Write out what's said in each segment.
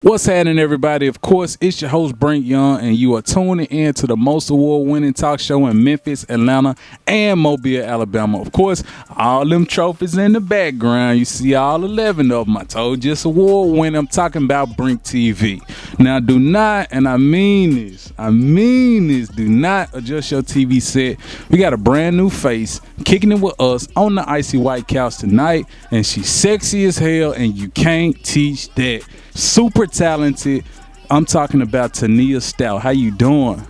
What's happening, everybody? Of course, it's your host, Brink and you are tuning in to the most award-winning talk show in Memphis, Atlanta, and Mobile, Alabama. Of course, all them trophies in the background. You see all 11 of them. I told you it's award-winning. I'm talking about BrinkTV. Now, do not, and I mean this, do not adjust your TV set. We got a brand new face kicking it with us on the icy white couch tonight, and she's sexy as hell, and you can't teach that. Super talented. I'm talking about Tenia Stout. How you doing?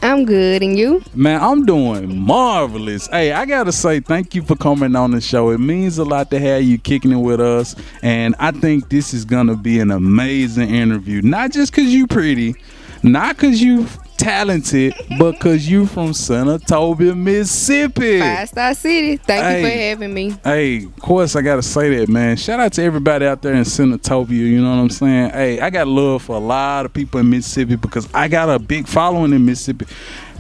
I'm good, and you? Man, I'm doing marvelous. Hey, I gotta say thank you for coming on the show. It means a lot to have you kicking it with us, and I think this is gonna be an amazing interview. Not just because you pretty, not because you talented, but because you from Senatobia, Mississippi. 5-star city. Thank you for having me. Hey, of course I gotta say that, man. Shout out to everybody out there in Senatobia, you know what I'm saying? Hey, I got love for a lot of people in Mississippi because I got a big following in Mississippi.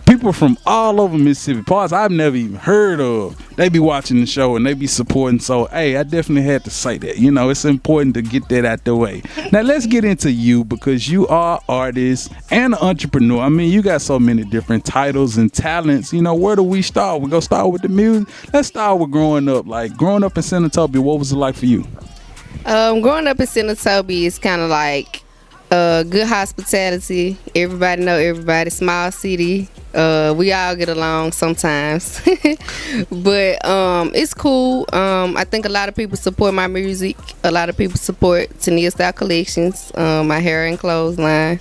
People from all over Mississippi, parts I've never even heard of, they be watching the show and they be supporting. So, hey, I definitely had to say that. You know, it's important to get that out the way. Now, let's get into you because you are an artist and an entrepreneur. I mean, you got so many different titles and talents. You know, where do we start? We're going to start with the music. Let's start with growing up. Like, growing up in Senatobia, what was it like for you? Growing up in Senatobia is kind of like good hospitality. Everybody know everybody. Small city. We all get along sometimes. But it's cool. I think a lot of people support my music. A lot of people support Tenia Stout Collections, my hair and clothes line.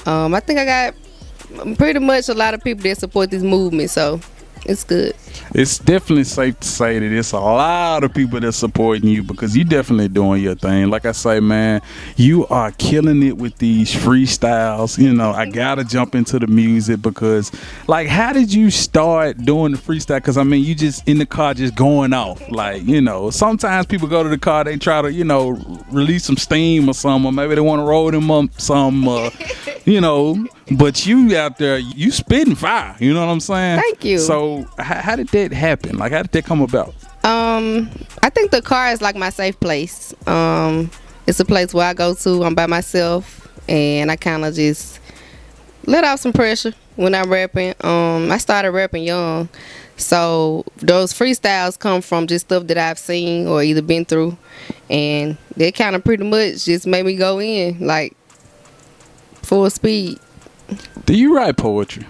I think I got pretty much a lot of people that support this movement, so it's good. It's definitely safe to say that it's a lot of people that's supporting you because you definitely doing your thing. Like I say, man, you are killing it with these freestyles. You know, I gotta jump into the music because, like, how did you start doing the freestyle? Because I mean, you just in the car just going off. Like, you know, sometimes people go to the car, they try to, you know, release some steam or something, or maybe they want to roll them up some, you know. But you out there, you spitting fire. You know what I'm saying? Thank you. So how did that happen? Like, how did that come about? I think the car is like my safe place. It's a place where I go to. I'm by myself, and I kind of just let off some pressure when I'm rapping. I started rapping young, so those freestyles come from just stuff that I've seen or either been through, and they kind of pretty much just made me go in like full speed. Do you write poetry?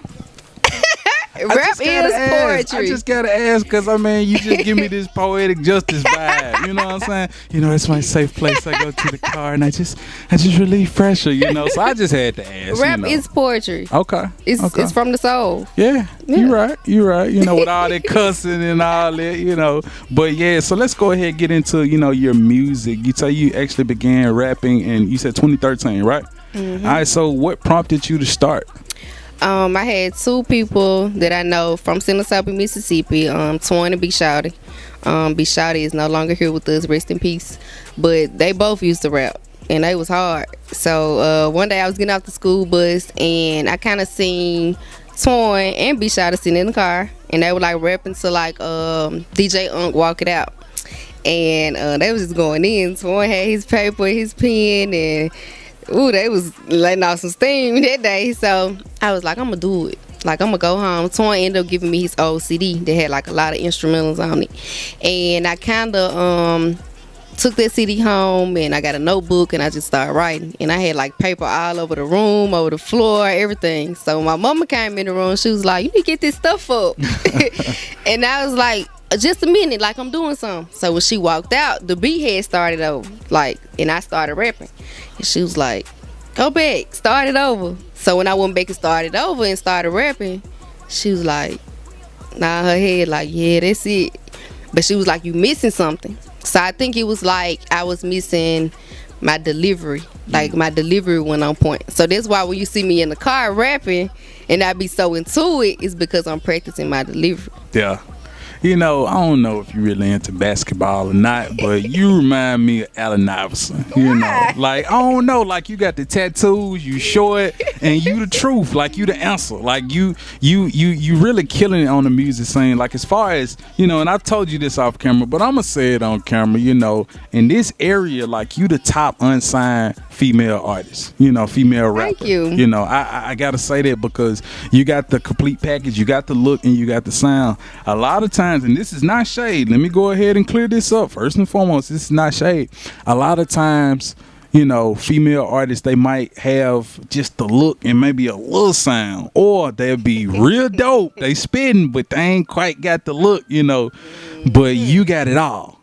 Rap is poetry. I just gotta ask because I mean, you just give me this poetic justice vibe. You know what I'm saying? You know, it's my safe place. I go to the car and I just relieve pressure. You know, so I just had to ask. Rap you know. is poetry. Okay. It's from the soul. Yeah. You're right. You know, with all that cussing and all that. You know, but yeah. So let's go ahead and get into your music. You say you actually began rapping in you said 2013, right? Mm-hmm. All right. So what prompted you to start? I had two people that I know from Senatobia, Mississippi, Twan and B Shouty. B Shouty is no longer here with us, rest in peace. But they both used to rap, and they was hard. So one day I was getting off the school bus, and I kind of seen Twan and B Shouty sitting in the car, and they were like rapping to like DJ Unk Walk It Out. And they was just going in. Twan had his paper, his pen, and ooh, they was letting off some steam that day. So I was like, I'm gonna do it. Like, I'm gonna go home. Twan ended up giving me his old CD that had like a lot of instrumentals on it. And I kind of took that CD home, and I got a notebook, and I just started writing. And I had like paper all over the room, over the floor, everything. So my mama came in the room. She was like, you need to get this stuff up. And I was like, just a minute, like I'm doing something. So when she walked out, the beat had started over, like, and I started rapping. And she was like, go back, start it over. So when I went back and started over and started rapping, she was like, nah, her head like, yeah, that's it. But she was like, you missing something. So I think it was like I was missing my delivery. Like, my delivery went on point. So that's why when you see me in the car rapping and I be so into it, it's because I'm practicing my delivery. Yeah. I don't know if you really into basketball or not, but you remind me of Allen Iverson. Like I don't know, like you got the tattoos, you short, and you the truth, like you the answer, like you really killing it on the music scene. Like as far as and I told you this off camera, but I'm gonna say it on camera. In this area, like you the top unsigned female artist, female rapper. Thank you. I gotta say that because you got the complete package, you got the look, and you got the sound. A lot of times, and this is not shade, let me go ahead and clear this up first and foremost, this is not shade. A lot of times, female artists, they might have just the look and maybe a little sound, or they'll be real dope, they spitting, but they ain't quite got the look, but you got it all.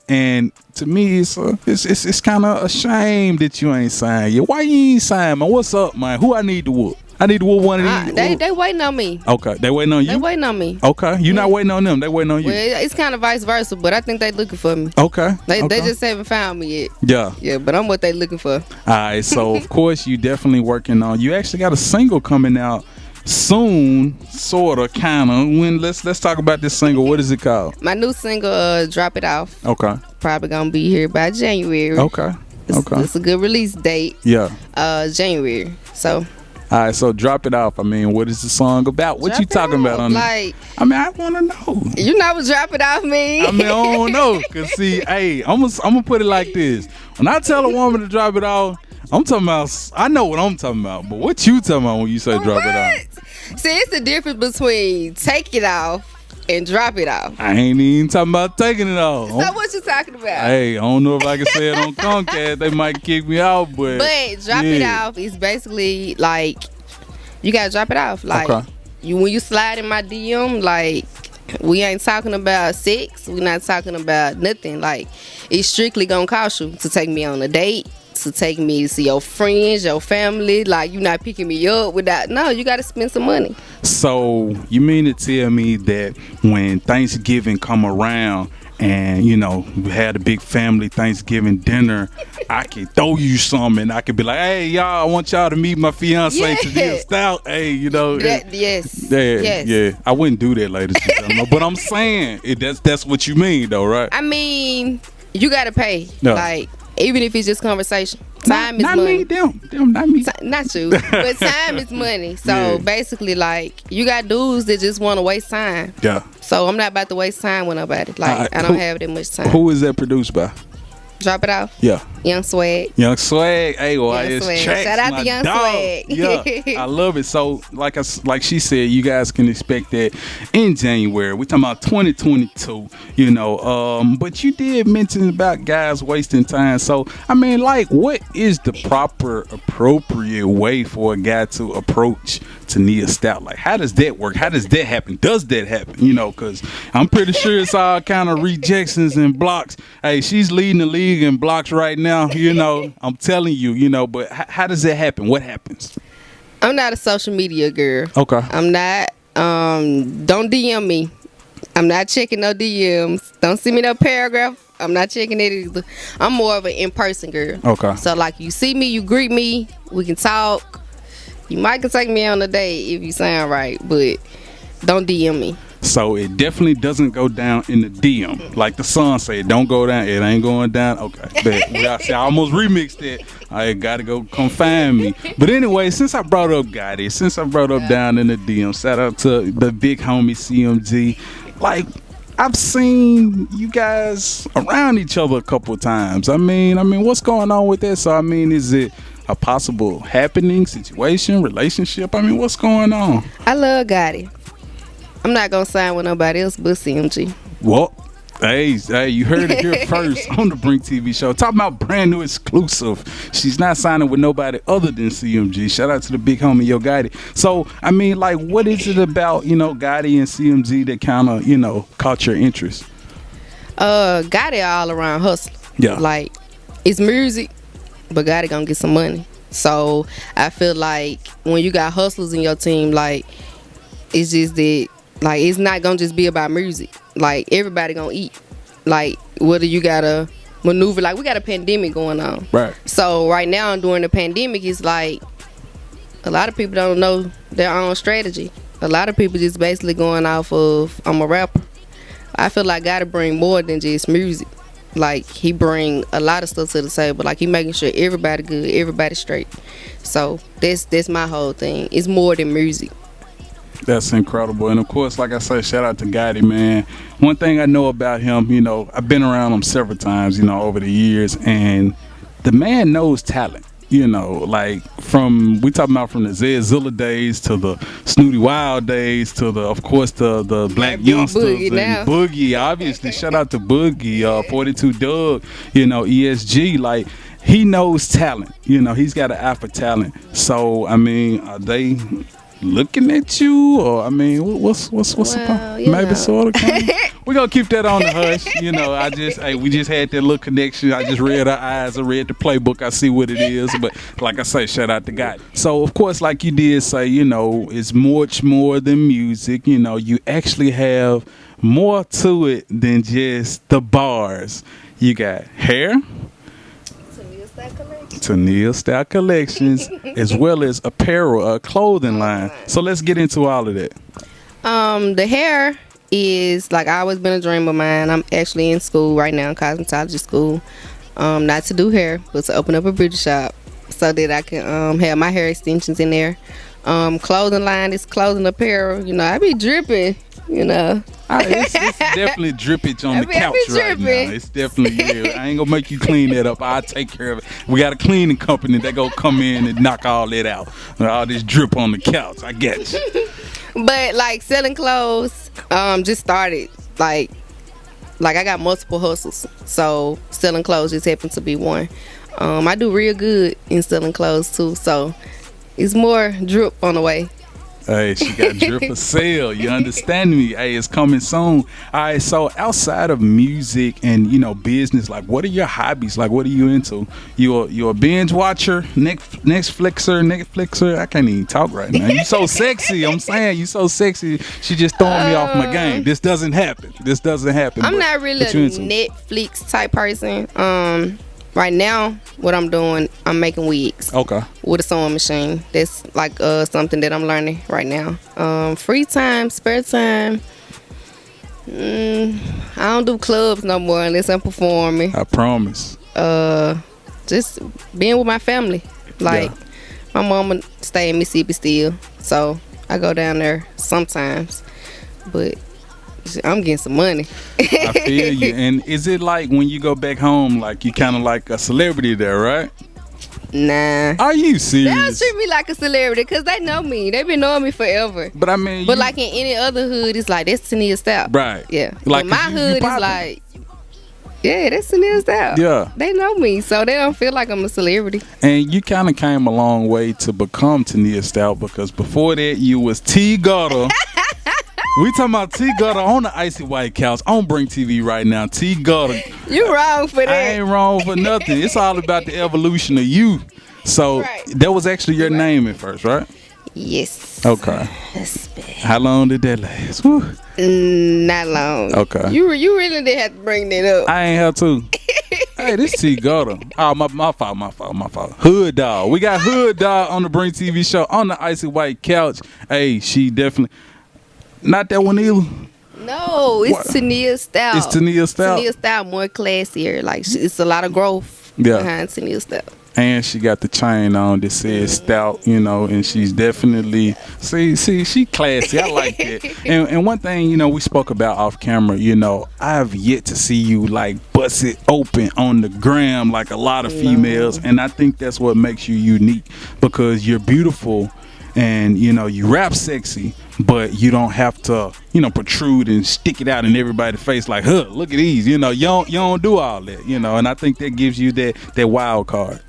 And to me, it's kind of a shame that you ain't signed yet. Why you ain't signed, man? What's up, man? Who I need to whoop? I need to whoop one of these. They waiting on me. Okay, they waiting on you. They waiting on me. Okay, you not waiting on them. They waiting on you. Well, it's kind of vice versa, but I think they looking for me. Okay. They just haven't found me yet. Yeah. Yeah, but I'm what they looking for. All right. So of course you definitely working on. You actually got a single coming out soon, sorta, kinda. When let's talk about this single. What is it called? My new single, Drop It Off. Okay. Probably gonna be here by January. Okay. It's a good release date. Yeah. January. So. All right, so Drop It Off. I mean, what is the song about? What you talking about on it? I want to know. You know what Drop It Off mean? I don't know. Cause see, hey, I'm gonna put it like this. When I tell a woman to drop it off, I'm talking about. I know what I'm talking about, but what you talking about when you say drop it off? See, it's the difference between take it off and drop it off. I ain't even talking about taking it off. So what you talking about? Hey, I don't know if I can say it on Comcast. They might kick me out, but drop it off is basically like you gotta drop it off. Like when you slide in my DM, like we ain't talking about sex. We not talking about nothing. Like it's strictly gonna cost you to take me on a date, to take me to see your friends, your family. Like you not picking me up without. No, you gotta spend some money. So you mean to tell me that when Thanksgiving come around and we had a big family Thanksgiving dinner, I can throw you some and I could be like, hey y'all, I want y'all to meet my fiance Tenia Stout. Hey, yes. Yeah. I wouldn't do that, ladies and gentlemen, but I'm saying that's what you mean though, right? I mean, you gotta pay. No. Like even if it's just conversation. Time is money. Not me. Not you. But time is money. So basically, like, you got dudes that just want to waste time. Yeah. So I'm not about to waste time with nobody. Like, I don't have that much time. Who is that produced by? Drop It Off. Yeah. Young Swag. Hey, well, it's tracks. Shout out to Young Swag. Yeah, I love it. So, like she said, you guys can expect that in January. We're talking about 2022. But you did mention about guys wasting time. So, I mean, like, what is the proper, appropriate way for a guy to approach Tenia Stout? Like, how does that work? How does that happen? Does that happen? Because I'm pretty sure it's all kind of rejections and blocks. Hey, she's leading the league in blocks right now. I'm telling you, but how does that happen? What happens? I'm not a social media girl. Okay. I'm not. Don't DM me. I'm not checking no DMs. Don't send me no paragraph. I'm not checking it either. I'm more of an in-person girl. Okay. So, like, you see me, you greet me, we can talk. You might can take me on a date if you sound right, but don't DM me. So it definitely doesn't go down in the DM. Like the song said, don't go down. It ain't going down. Okay. I almost remixed it. I gotta go come find me. But anyway, since I brought up Gotti, since I brought up down in the DM, shout out to the big homie CMG. Like, I've seen you guys around each other a couple of times. I mean, what's going on with that? So, is it a possible happening, situation, relationship? What's going on? I love Gotti. I'm not gonna sign with nobody else but CMG. Well, hey, you heard it here first on the BrinkTV show. Talking about brand new exclusive. She's not signing with nobody other than CMG. Shout out to the big homie, Gotti. So, what is it about, Gotti and CMG that kind of, caught your interest? Gotti all around hustler. Yeah. Like, it's music, but Gotti gonna get some money. So, I feel like when you got hustlers in your team, like, it's just that, like, it's not gonna just be about music. Like, everybody gonna eat. Like, whether you gotta maneuver, like, we got a pandemic going on. Right. So right now during the pandemic, it's like a lot of people don't know their own strategy. A lot of people just basically going off of, I'm a rapper. I feel like gotta bring more than just music. Like he bring a lot of stuff to the table. Like he making sure everybody good, everybody straight. So that's my whole thing. It's more than music. That's incredible. And of course, like I said, shout out to Gotti, man. One thing I know about him, I've been around him several times, over the years, and the man knows talent. Like we talking about from the Zilla days to the Snooty Wild days to of course the Black Youngsters Boogie and now. Boogie. Obviously, shout out to Boogie, 42 Doug, ESG. Like he knows talent. He's got an eye for talent. So I mean, are they looking at you, or I mean, what's the point? Maybe sort of. We're gonna keep that on the hush. We just had that little connection. I just read her eyes. I read the playbook. I see what it is. But like I say, shout out to God. So of course, like you did say, it's much more than music. You actually have more to it than just the bars. You got hair, Tenia Stout Collections, as well as apparel, clothing line. So let's get into all of that. The hair is like I always been a dream of mine. I'm actually in school right now, cosmetology school. Not to do hair, but to open up a beauty shop so that I can have my hair extensions in there. Clothing line is clothing apparel. I be dripping. It's definitely drippage on the couch right now. It's definitely I ain't gonna make you clean that up. I'll take care of it. We got a cleaning company that go come in and knock all that out. All this drip on the couch. I get you. But like selling clothes, just started. Like I got multiple hustles, so selling clothes just happened to be one. I do real good in selling clothes too, so it's more drip on the way. Hey, she got drip for sale. You understand me? Hey, it's coming soon. All right, so outside of music and business, like what are your hobbies? Like what are you into? You a binge watcher, Netflixer? I can't even talk right now. You so sexy. I'm saying you so sexy. She just throwing me off my game. This doesn't happen. I'm not really a Netflix type person. Right now, what I'm doing, I'm making wigs. Okay. With a sewing machine. That's like something that I'm learning right now. Free time, spare time. I don't do clubs no more unless I'm performing. I promise. Just being with my family. Like my mama stay in Mississippi still, so I go down there sometimes. But I'm getting some money. I feel you. And is it like when you go back home, like you kind of like a celebrity there, right? Nah. Are you serious? They don't treat me like a celebrity because they know me. They've been knowing me forever. But I mean, like in any other hood, it's like that's Tenia Stout. Right. Yeah. Like but my hood is like, yeah, that's Tenia Stout. Yeah. They know me, so they don't feel like I'm a celebrity. And you kind of came a long way to become Tenia Stout, because before that you was T Gotti. We talking about T Gotti on the icy white couch on BrinkTV right now. T Gotti. You wrong for that. I ain't wrong for nothing. It's all about the evolution of you. So that was actually your name at first, right? Yes. Okay. How long did that last? Woo. Not long. Okay. You really did have to bring that up. I ain't have to. Hey, this T Gotti. Oh, my fault. Hood Dog. We got Hood Dog on the BrinkTV show on the icy white couch. Hey, she definitely. Not that one either. No, it's Tenia Stout. It's Tenia Stout. Tenia Stout more classier. Like it's a lot of growth behind Tenia Stout. And she got the chain on that says Stout, and she's definitely she classy. I like that. And one thing, we spoke about off camera, I have yet to see you like bust it open on the gram like a lot of females, and I think that's what makes you unique, because you're beautiful. And you rap sexy, but you don't have to protrude and stick it out in everybody's face like, huh, look at these. You don't do all that, and I think that gives you that wild card.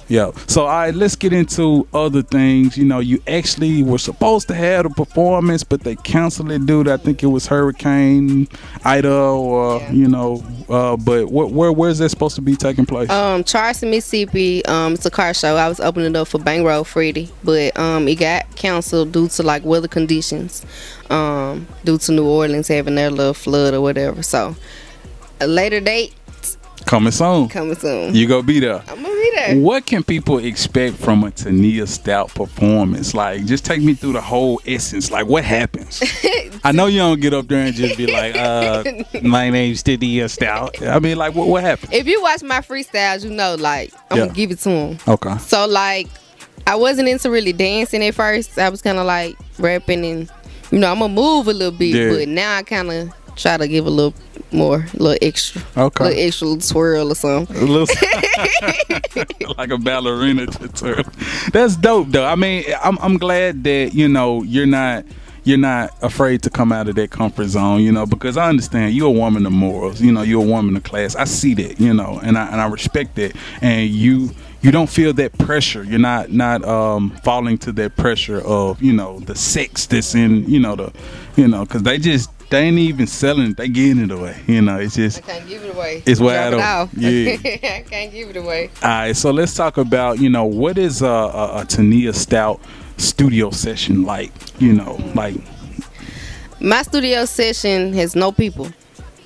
Yeah. So, all right, let's get into other things. You actually were supposed to have a performance, but they canceled it due to, I think it was Hurricane Ida, or but where's that supposed to be taking place? Charleston, Mississippi. It's a car show. I was opening it up for Bank Road Freddy, but it got canceled due to like weather conditions, due to New Orleans having their little flood or whatever. So, a later date. Coming soon. Coming soon. You gonna be there. I'm gonna be there. What can people expect from a Tenia Stout performance? Like, just take me through the whole essence. Like, what happens? I know you don't get up there and just be like, my name's Tenia Stout. I mean, like, what happens? If you watch my freestyles, you know, like, I'm gonna give it to them. Okay. So, like, I wasn't into really dancing at first. I was kind of like rapping and, you know, I'm gonna move a little bit. But now I kind of try to give a little more, a little extra. Okay. A little extra little swirl or something. A little like a ballerina twirl. That's dope, though. I mean, I'm glad that, you know, you're not afraid to come out of that comfort zone, you know, because I understand you're a woman of morals, you know, you're a woman of class. I see that, you know, and I respect that. And you don't feel that pressure. You're not falling to that pressure of, you know, the sex that's in, you know, because they ain't even selling it. They getting it away. You know, it's just. I can't give it away. It's wide open. Yeah. I can't give it away. All right, so let's talk about, you know, what is a Tenia Stout studio session like? You know, like. My studio session has no people.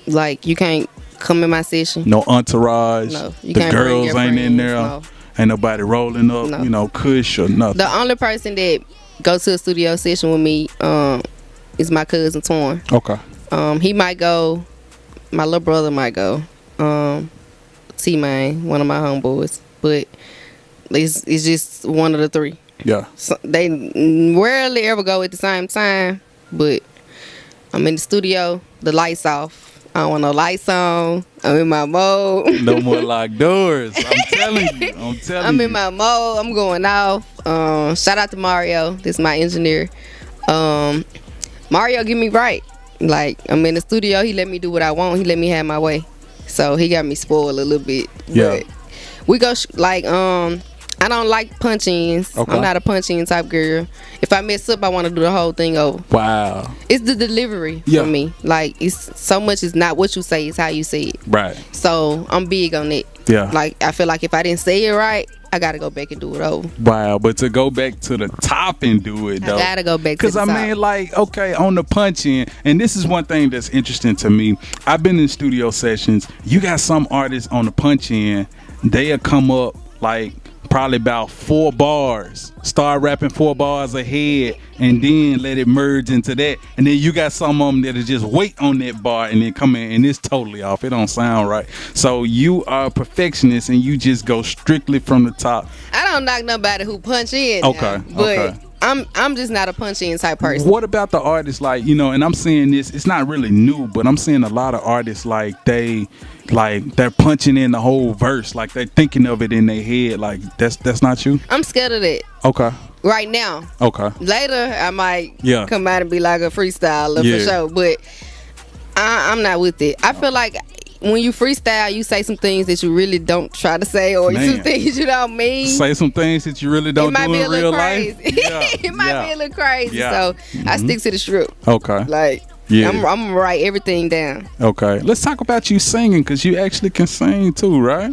Like, you can't come in my session. No entourage. No, you the can't bring girls your ain't in friends, there. no. Ain't nobody rolling up. No. You know, kush or nothing. The only person that goes to a studio session with me is my cousin Torn. Okay. He might go. My little brother might go. T-Man, one of my homeboys. But it's just one of the three. Yeah. So they rarely ever go at the same time. But I'm in the studio, the lights off. I don't want no lights on. I'm in my mode. No more locked doors. I'm telling you. I'm in my mode. I'm going off. Shout out to Mario. This is my engineer. Mario get me right. Like, I'm in the studio. He let me do what I want. He let me have my way. So he got me spoiled a little bit. Yeah. But we go I don't like punch-ins. Okay. I'm not a punch-in type girl. If I mess up, I want to do the whole thing over. Wow. It's the delivery for me. Like, it's so much is not what you say, it's how you say it. Right. So I'm big on it. Yeah. Like, I feel like if I didn't say it right, I gotta go back and do it over. Wow, but to go back to the top and do it though. I gotta go back to the top. Because I mean, like, okay, on the punch in, and this is one thing that's interesting to me. I've been in studio sessions. You got some artists on the punch in, they'll come up like probably about 4 bars, start rapping 4 bars ahead, and then let it merge into that. And then you got some of them that'll just wait on that bar and then come in, and it's totally off. It don't sound right. So you are a perfectionist, and you just go strictly from the top. I don't knock nobody who punch in. Okay, now, but okay. I'm just not a punch in type person. What about the artists, like, you know, and I'm seeing this, it's not really new, but I'm seeing a lot of artists like they're punching in the whole verse, like they're thinking of it in their head. Like, that's not you? I'm scared of that. Okay. Right now. Okay. Later I might Yeah. come out and be like a freestyler Yeah. for sure. But I'm not with it. I feel like when you freestyle, you say some things that you really don't try to say, or Man. some things you don't mean. Say some things that you really don't It might do be a in little real crazy. life. Yeah. It might be a little crazy. Yeah. So I stick to the script. Okay. Like, Yeah. I'm gonna write everything down. Okay. Let's talk about you singing, because you actually can sing too, right?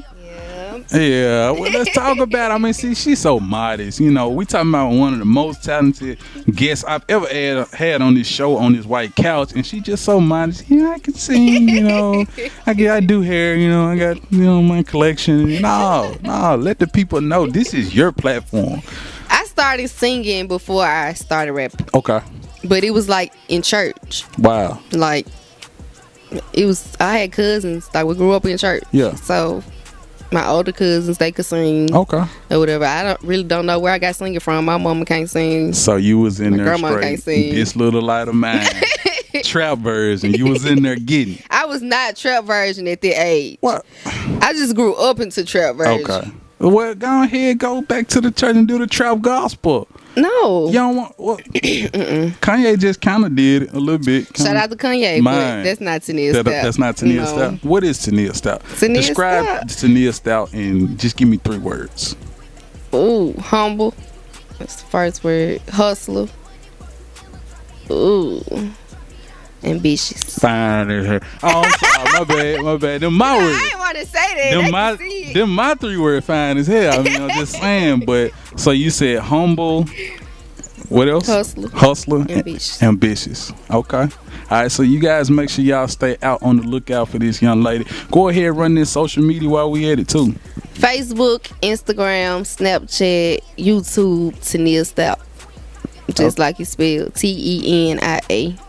Yeah, well, let's talk about. I mean, see, she's so modest. You know, we talking about one of the most talented guests I've ever had on this show, on this white couch, and she just so modest. Yeah, I can sing. You know, I do hair. You know, I got, you know, my collection. No, let the people know this is your platform. I started singing before I started rapping. Okay. But it was like in church. Wow. Like, it was. I had cousins. Like, we grew up in church. Yeah. So my older cousins, they could sing. Okay. Or whatever. I don't know where I got singing from. My mama can't sing. So you was in My there grandma straight. can't sing. This little light of mine. Trap version. You was in there getting. I was not trap version at that age. What? I just grew up into trap version. Okay. Well, go ahead, go back to the church and do the trap gospel. No. You don't want. Well, Kanye just kind of did it a little bit. Shout out to Kanye, but that's not Tenia Stout. That's not Tenia Stout. What is Tenia Stout? Describe Tenia Stout and just give me 3 words. Ooh, humble. That's the first word. Hustler. Ooh. Ambitious. Fine as hell. Oh, I'm sorry. My bad. Them my words. I didn't want to say that. Them my 3 word fine as hell. I mean, I'm just saying. But so you said humble. What else? Hustler. Hustler. Ambitious. Ambitious. Okay. All right, so you guys make sure y'all stay out on the lookout for this young lady. Go ahead, run this social media while we at it too. Facebook, Instagram, Snapchat, YouTube, Tenia Stout. Just like you spelled TeniaStout.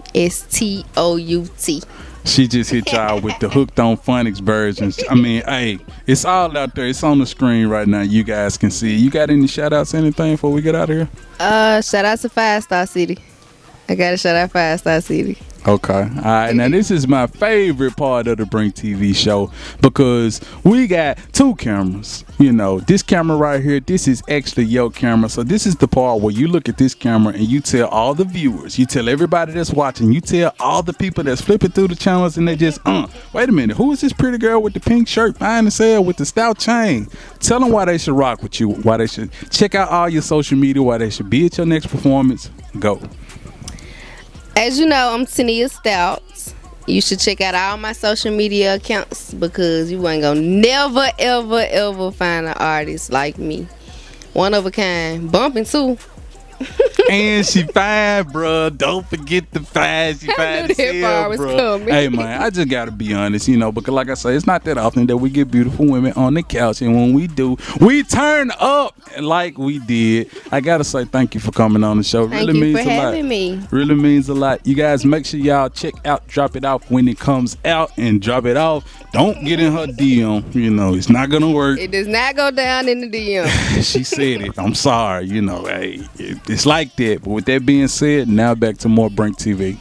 She just hit y'all with the hooked on phonics versions. I mean, hey, it's all out there. It's on the screen right now. You guys can see. You got any shout outs, anything before we get out of here? Shout out to 5-Star City. I gotta shout out 5-Star City. Okay. All right. Now, this is my favorite part of the BrinkTV show because we got two cameras. You know, this camera right here, this is actually your camera. So this is the part where you look at this camera and you tell all the viewers, you tell everybody that's watching, you tell all the people that's flipping through the channels and they just, wait a minute, who is this pretty girl with the pink shirt behind the cell with the stout chain? Tell them why they should rock with you, why they should check out all your social media, why they should be at your next performance. Go. As you know, I'm Tenia Stout. You should check out all my social media accounts because you ain't gonna never, ever, ever find an artist like me. One of a kind. Bumping too. And she fine, bruh. Don't forget the fine. She fine as hell, bruh. Hey, man, I just gotta be honest, you know, because like I say, it's not that often that we get beautiful women on the couch, and when we do, we turn up like we did. I gotta say thank you for coming on the show. Thank you for having me. Really means a lot. You guys make sure y'all check out Drop It Off when it comes out, and drop it off. Don't get in her DM. You know, it's not gonna work. It does not go down in the DM. She said it. I'm sorry. You know, hey, it's like that. But with that being said, now back to more Brink TV.